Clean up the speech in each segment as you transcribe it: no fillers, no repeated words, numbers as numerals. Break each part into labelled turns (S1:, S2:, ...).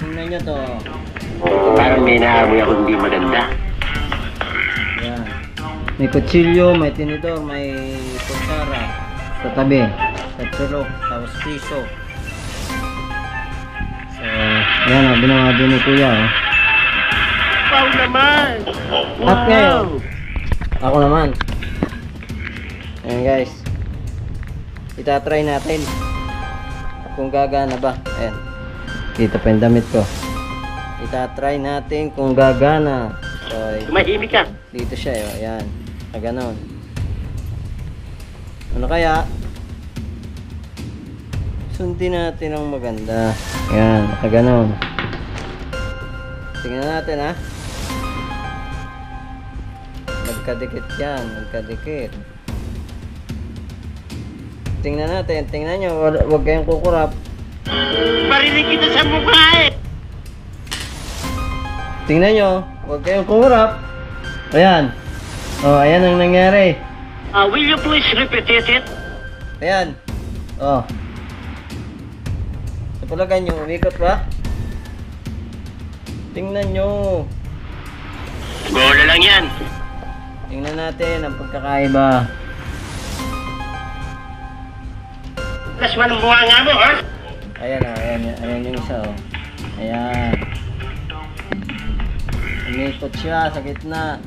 S1: Tingnan nyo to.
S2: Parang may naamoy ako hindi maganda.
S1: Yan. May kutsilyo, may tinidor, may kutsara. Sa tabi. Tatsulok. Tapos piso. So, yan o. Binawa din ni Kuya o.
S2: Wow naman!
S1: At ngayon, ako naman. Ayan guys. Itatry natin. Kung gagana ba. Ayan. Kita pa yung damit ko. Itatry natin kung gagana. So,
S2: Tumahimik ka.
S1: dito siya, oh. Ayan. Ganon. Ano kaya? Sundin natin ang maganda. Ayan, ganon. Tingnan natin, ha. Magkadikit yan, magkadikit. Tingnan natin, tingnan nyo. Huwag kayong kukurap.
S2: Marinig kita sa mukha eh!
S1: Tingnan nyo, huwag kayong kukurap. Ayan. Oh, ayan ang nangyari.
S2: Will you please repeat it?
S1: Ayan. Oh. Sa palagan nyo, umikot ba? Tingnan nyo.
S2: Bola lang yan.
S1: Tingnan natin ang pagkakaiba.
S2: Lasman ang buha nga mo, ha?
S1: Ayan o, ayan yung isa o. Ayan. Umikot siya sa gitna.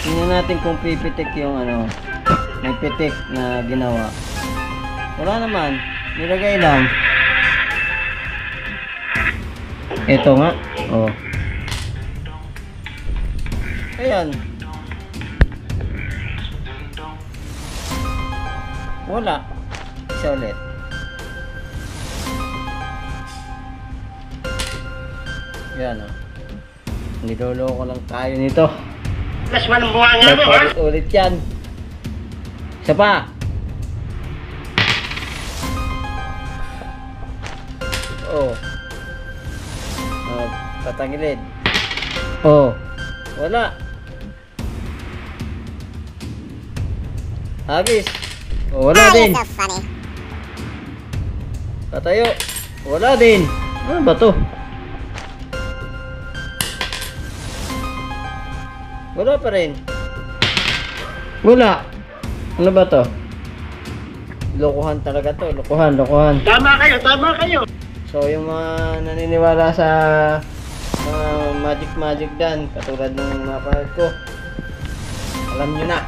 S1: Tingnan natin kung pipitik yung ano. May pitik na ginawa. Wala naman. Nilagay lang. Ito nga. Oh. Ayan. Wala. Isa ulit. Yan o. Niloloko lang tayo nito.
S2: Lasman ang buha nga mo, ha?
S1: Ulit yan. Isa pa. Oh. Oh, patangilid. Oh. Wala. Habis. Oh, wala din.
S3: So funny.
S1: Patayo. Wala din. Ano ba to? Wala pa rin. Wala. Ano ba to? Lokohan talaga to. Lokohan.
S2: Tama kayo.
S1: So, yung mga naniniwala sa magic dan, katulad ng mga panad ko, alam nyo na.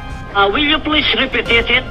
S2: Will you please repeat it?